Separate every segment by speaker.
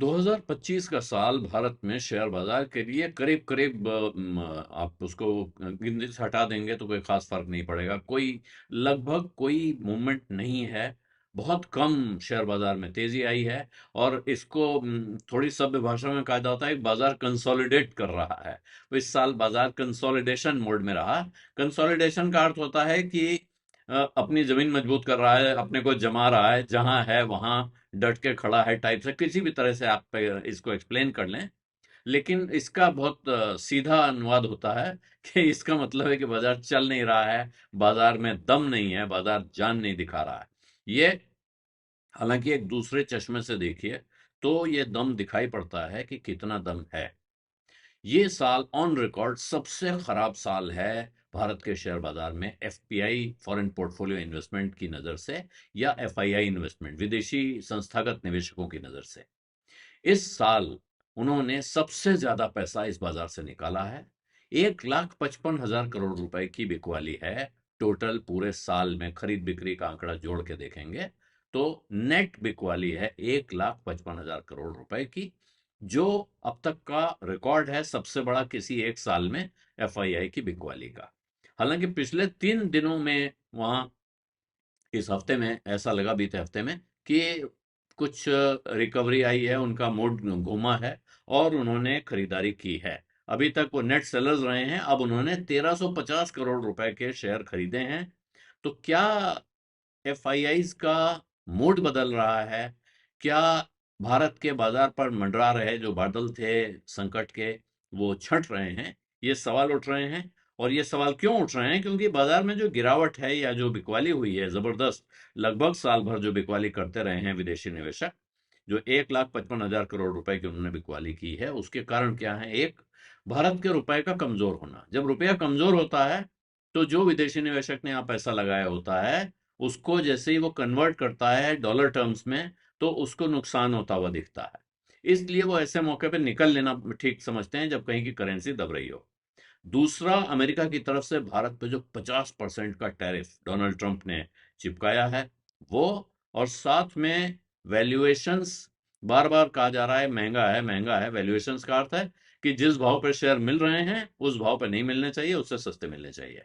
Speaker 1: 2025 का साल भारत में शेयर बाजार के लिए करीब करीब आप उसको गिनती से हटा देंगे तो कोई खास फर्क नहीं पड़ेगा। कोई लगभग कोई मूवमेंट नहीं है। बहुत कम शेयर बाजार में तेजी आई है। और इसको थोड़ी सभ्य भाषा में कहा जाता है कि बाजार कंसोलिडेट कर रहा है। तो इस साल बाजार कंसोलिडेशन मोड में रहा। कंसोलिडेशन का अर्थ होता है कि अपनी जमीन मजबूत कर रहा है, अपने को जमा रहा है, जहां है वहां डट के खड़ा है टाइप से, किसी भी तरह से आप इसको एक्सप्लेन कर लें। लेकिन इसका बहुत सीधा अनुवाद होता है कि इसका मतलब है कि बाजार चल नहीं रहा है, बाजार में दम नहीं है, बाजार जान नहीं दिखा रहा है। ये हालांकि एक दूसरे चश्मे से देखिए तो ये दम दिखाई पड़ता है कि कितना दम है। ये साल ऑन रिकॉर्ड सबसे खराब साल है भारत के शेयर बाजार में, एफपीआई फॉरेन पोर्टफोलियो इन्वेस्टमेंट की नजर से, या एफआईआई इन्वेस्टमेंट विदेशी संस्थागत निवेशकों की नजर से। इस साल उन्होंने सबसे ज्यादा पैसा इस बाजार से निकाला है। 1,55,000 करोड़ रुपए की बिकवाली है। टोटल पूरे साल में खरीद बिक्री का आंकड़ा जोड़ के देखेंगे तो नेट बिकवाली है 1,55,000 करोड़ रुपए की, जो अब तक का रिकॉर्ड है सबसे बड़ा किसी एक साल में एफआईआई की बिकवाली का। हालांकि पिछले 3 दिनों में वहां, इस हफ्ते में ऐसा लगा, बीते हफ्ते में, कि कुछ रिकवरी आई है, उनका मूड घूमा है और उन्होंने खरीदारी की है। अभी तक वो नेट सेलर्स रहे हैं। अब उन्होंने 1350 करोड़ रुपए के शेयर खरीदे हैं। तो क्या एफआईआईज का मूड बदल रहा है? क्या भारत के बाजार पर मंडरा रहे जो बादल थे संकट के, वो छंट रहे हैं? ये सवाल उठ रहे हैं। और ये सवाल क्यों उठ रहे हैं? क्योंकि बाजार में जो गिरावट है या जो बिकवाली हुई है जबरदस्त, लगभग साल भर जो बिकवाली करते रहे हैं विदेशी निवेशक, जो 1,55,000 करोड़ रुपए की उन्होंने बिकवाली की है, उसके कारण क्या है? एक, भारत के रुपए का कमजोर होना। जब रुपया कमजोर होता है तो जो विदेशी निवेशक ने यहाँ पैसा लगाया होता है, उसको जैसे ही वो कन्वर्ट करता है डॉलर टर्म्स में, तो उसको नुकसान होता हुआ दिखता है। इसलिए वो ऐसे मौके पे निकल लेना ठीक समझते हैं जब कहीं की करेंसी दब रही हो। दूसरा, अमेरिका की तरफ से भारत पे जो 50% का टैरिफ डोनाल्ड ट्रंप ने चिपकाया है, वो, और साथ में वैल्यूएशंस, बार बार कहा जा रहा है महंगा है महंगा है। वैल्यूएशंस का अर्थ है कि जिस भाव पर शेयर मिल रहे हैं उस भाव पर नहीं मिलने चाहिए, उससे सस्ते मिलने चाहिए।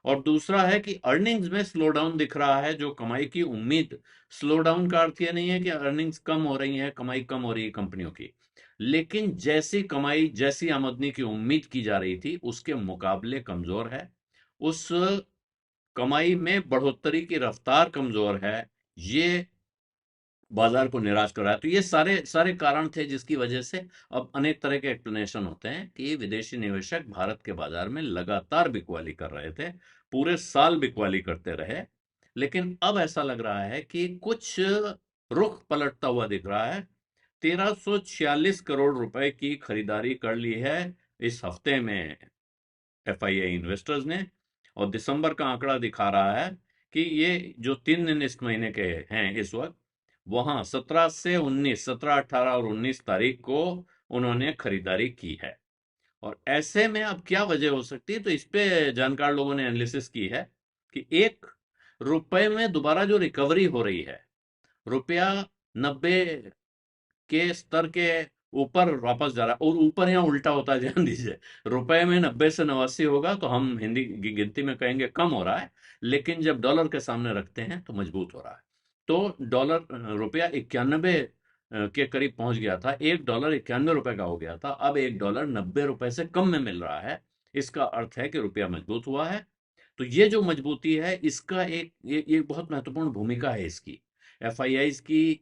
Speaker 1: और दूसरा है कि अर्निंग्स में स्लो डाउन दिख रहा है, जो कमाई की उम्मीद, स्लो डाउन का अर्थ यह नहीं है कि अर्निंग्स कम हो रही है, कमाई कम हो रही है कंपनियों की, लेकिन जैसी कमाई, जैसी आमदनी की उम्मीद की जा रही थी उसके मुकाबले कमजोर है। उस कमाई में बढ़ोतरी की रफ्तार कमजोर है। ये बाजार को निराश कर रहा है। तो ये सारे सारे कारण थे जिसकी वजह से अब अनेक तरह के एक्सप्लेनेशन होते हैं कि विदेशी निवेशक भारत के बाजार में लगातार बिकवाली कर रहे थे, पूरे साल बिकवाली करते रहे। लेकिन अब ऐसा लग रहा है कि कुछ रुख पलटता हुआ दिख रहा है। 1346 करोड़ रुपए की खरीदारी कर ली है इस हफ्ते में एफआईआई इन्वेस्टर्स ने। और दिसंबर का आंकड़ा दिखा रहा है कि ये जो 3 दिन इस महीने के हैं इस वक्त, वहां 17 से 19, 17, 18 और 19 तारीख को उन्होंने खरीदारी की है। और ऐसे में अब क्या वजह हो सकती है? तो इस पे जानकार लोगों ने एनालिसिस की है कि एक, रुपए में दोबारा जो रिकवरी हो रही है, रुपया 90 के स्तर के ऊपर वापस जा रहा है। और ऊपर यहाँ उल्टा होता है, ध्यान दीजिए। रुपए में 90 से 89 होगा तो हम हिंदी की गिनती में कहेंगे कम हो रहा है, लेकिन जब डॉलर के सामने रखते हैं तो मजबूत हो रहा है। तो डॉलर, रुपया 91 के करीब पहुंच गया था, $1 91 का हो गया था, अब $1 90 से कम में मिल रहा है। इसका अर्थ है कि रुपया मजबूत हुआ है। तो ये जो मजबूती है, इसका एक ये बहुत महत्वपूर्ण भूमिका है इसकी, एफआईआई की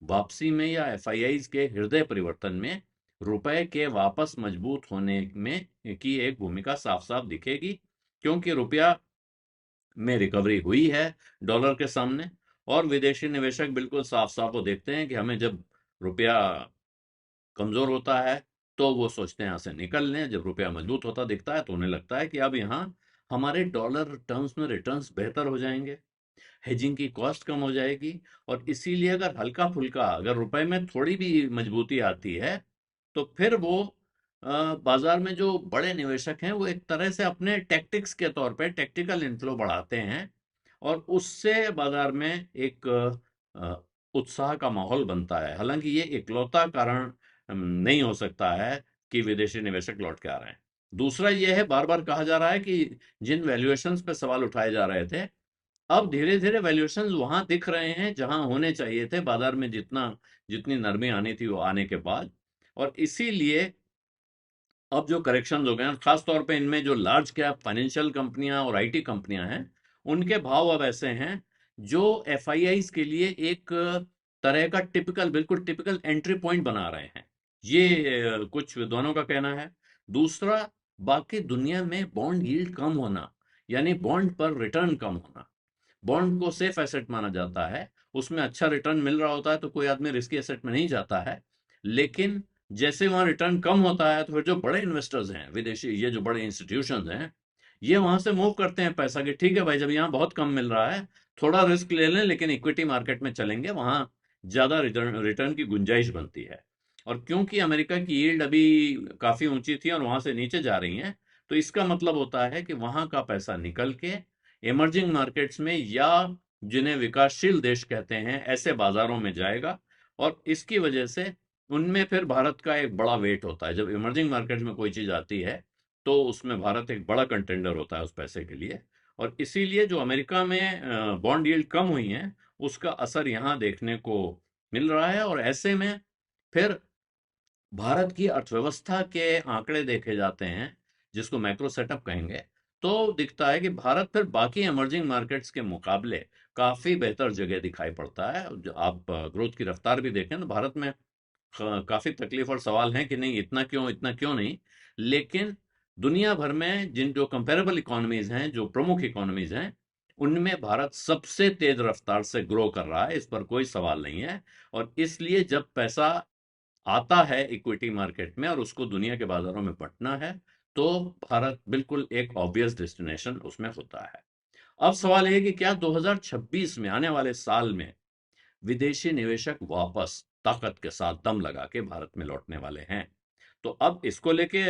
Speaker 1: वापसी में या एफआईआई के हृदय परिवर्तन में। रुपए के वापस मजबूत होने में की एक भूमिका साफ साफ दिखेगी, क्योंकि रुपया में रिकवरी हुई है डॉलर के सामने। और विदेशी निवेशक बिल्कुल साफ साफ वो देखते हैं कि हमें जब रुपया कमजोर होता है तो वो सोचते हैं यहाँ से निकल लें, जब रुपया मजबूत होता दिखता है तो उन्हें लगता है कि अब यहाँ हमारे डॉलर टर्म्स में रिटर्न्स बेहतर हो जाएंगे, हेजिंग की कॉस्ट कम हो जाएगी। और इसीलिए अगर हल्का फुल्का, अगर रुपए में थोड़ी भी मजबूती आती है, तो फिर वो बाजार में जो बड़े निवेशक हैं वो एक तरह से अपने टैक्टिक्स के तौर पे टैक्टिकल इनफ्लो बढ़ाते हैं, और उससे बाजार में एक उत्साह का माहौल बनता है। हालांकि ये इकलौता कारण नहीं हो सकता है कि विदेशी निवेशक लौट के आ रहे हैं। दूसरा ये है, बार बार कहा जा रहा है कि जिन वैल्यूएशंस पे सवाल उठाए जा रहे थे, अब धीरे धीरे वैल्यूएशंस वहां दिख रहे हैं जहां होने चाहिए थे, बाजार में जितनी नरमी आनी थी वो आने के बाद। और इसीलिए अब जो करेक्शन हो गए हैं, खास तौर पे इनमें जो लार्ज कैप फाइनेंशियल कंपनियां और आईटी कंपनियां हैं, उनके भाव अब ऐसे हैं जो एफआईआईज के लिए एक तरह का बिल्कुल टिपिकल एंट्री पॉइंट बना रहे हैं। ये कुछ विद्वानों का कहना है। दूसरा, बाकी दुनिया में बॉन्ड यील्ड कम होना, यानी बॉन्ड पर रिटर्न कम होना। बॉन्ड को सेफ एसेट माना जाता है, उसमें अच्छा रिटर्न मिल रहा होता है तो कोई आदमी रिस्की एसेट में नहीं जाता है। लेकिन जैसे वहां रिटर्न कम होता है तो फिर जो बड़े इन्वेस्टर्स हैं विदेशी, ये जो बड़े इंस्टीट्यूशंस हैं, ये वहां से मूव करते हैं पैसा कि ठीक है भाई, जब यहाँ बहुत कम मिल रहा है, थोड़ा रिस्क ले लें, लेकिन इक्विटी मार्केट में चलेंगे, वहां ज्यादा रिटर्न रिटर्न की गुंजाइश बनती है। और क्योंकि अमेरिका की यील्ड अभी काफी ऊंची थी और वहां से नीचे जा रही है, तो इसका मतलब होता है कि वहां का पैसा निकल के इमर्जिंग मार्केट्स में, या जिन्हें विकासशील देश कहते हैं, ऐसे बाजारों में जाएगा। और इसकी वजह से उनमें फिर भारत का एक बड़ा वेट होता है। जब इमर्जिंग मार्केट में कोई चीज आती है तो उसमें भारत एक बड़ा कंटेंडर होता है उस पैसे के लिए। और इसीलिए जो अमेरिका में बॉन्ड यील्ड कम हुई है, उसका असर यहाँ देखने को मिल रहा है। और ऐसे में फिर भारत की अर्थव्यवस्था के आंकड़े देखे जाते हैं, जिसको मैक्रो सेटअप कहेंगे, तो दिखता है कि भारत फिर बाकी इमर्जिंग मार्केट्स के मुकाबले काफी बेहतर जगह दिखाई पड़ता है। जो आप ग्रोथ की रफ्तार भी देखें तो भारत में काफी तकलीफ और सवाल हैं कि नहीं, इतना क्यों नहीं। लेकिन दुनिया भर में जिन जो कंपेरेबल इकोनॉमीज हैं, जो प्रमुख इकोनॉमीज हैं, उनमें भारत सबसे तेज रफ्तार से ग्रो कर रहा है, इस पर कोई सवाल नहीं है। और इसलिए जब पैसा आता है इक्विटी मार्केट में और उसको दुनिया के बाजारों में बंटना है, तो भारत बिल्कुल एक ऑब्वियस डेस्टिनेशन उसमें होता है। अब सवाल है कि क्या 2026 में, आने वाले साल में, विदेशी निवेशक वापस ताकत के साथ दम लगा के भारत में लौटने वाले हैं? तो अब इसको लेके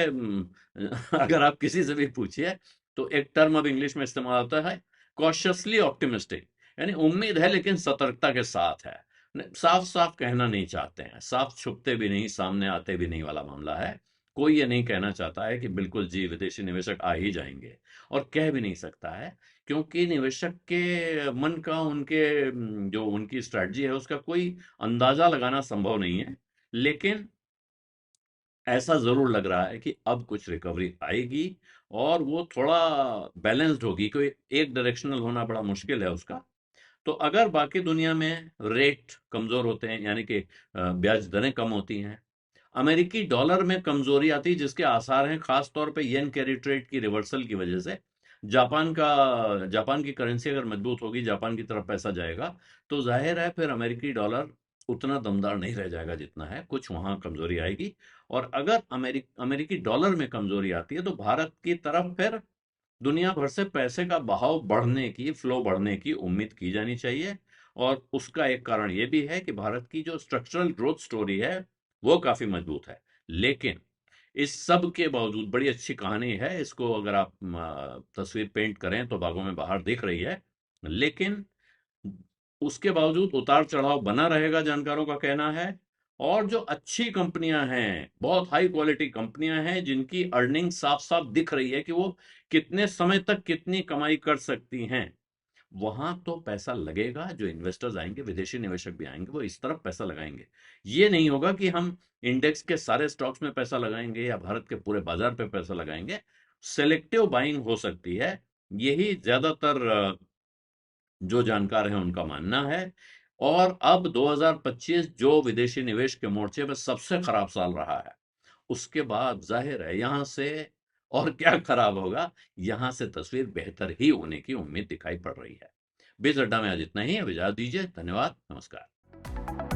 Speaker 1: अगर आप किसी से भी पूछिए तो एक टर्म अब इंग्लिश में इस्तेमाल होता है, कॉशियसली ऑप्टिमिस्टिक, यानी उम्मीद है लेकिन सतर्कता के साथ है। साफ साफ कहना नहीं चाहते हैं, साफ छुपते भी नहीं, सामने आते भी नहीं वाला मामला है। कोई ये नहीं कहना चाहता है कि बिल्कुल जी विदेशी निवेशक आ ही जाएंगे, और कह भी नहीं सकता है, क्योंकि निवेशक के मन का, जो उनकी स्ट्रैटेजी है उसका कोई अंदाजा लगाना संभव नहीं है। लेकिन ऐसा जरूर लग रहा है कि अब कुछ रिकवरी आएगी और वो थोड़ा बैलेंस्ड होगी। कोई एक डायरेक्शनल होना बड़ा मुश्किल है उसका। तो अगर बाकी दुनिया में रेट कमजोर होते हैं, यानी कि ब्याज दरें कम होती हैं, अमेरिकी डॉलर में कमजोरी आती है, जिसके आसार हैं खास तौर पे येन कैरी ट्रेड की रिवर्सल की वजह से। जापान की करेंसी अगर मजबूत होगी, जापान की तरफ पैसा जाएगा, तो जाहिर है फिर अमेरिकी डॉलर उतना दमदार नहीं रह जाएगा जितना है, कुछ वहां कमजोरी आएगी। और अगर अमेरिकी डॉलर में कमजोरी आती है तो भारत की तरफ फिर दुनिया भर से पैसे का बहाव बढ़ने की, फ्लो बढ़ने की उम्मीद की जानी चाहिए। और उसका एक कारण यह भी है कि भारत की जो स्ट्रक्चरल ग्रोथ स्टोरी है वो काफी मजबूत है। लेकिन इस सब के बावजूद बड़ी अच्छी कहानी है, इसको अगर आप तस्वीर पेंट करें तो बागों में बहार दिख रही है। लेकिन उसके बावजूद उतार चढ़ाव बना रहेगा, जानकारों का कहना है। और जो अच्छी कंपनियां हैं, बहुत हाई क्वालिटी कंपनियां हैं, जिनकी अर्निंग साफ साफ दिख रही है कि वो कितने समय तक कितनी कमाई कर सकती हैं, वहां तो पैसा लगेगा। जो इन्वेस्टर्स आएंगे, विदेशी निवेशक भी आएंगे, वो इस तरफ पैसा लगाएंगे। ये नहीं होगा कि हम इंडेक्स के सारे स्टॉक्स में पैसा लगाएंगे या भारत के पूरे बाजार पे पैसा लगाएंगे। सेलेक्टिव बाइंग हो सकती है, यही ज्यादातर जो जानकार हैं उनका मानना है। और अब 2025 जो विदेशी निवेश के मोर्चे पर सबसे खराब साल रहा है, उसके बाद जाहिर है यहां से और क्या खराब होगा, यहां से तस्वीर बेहतर ही होने की उम्मीद दिखाई पड़ रही है। बीज अड्डा में आज इतना ही। अब इजाजत दीजिए। धन्यवाद। नमस्कार।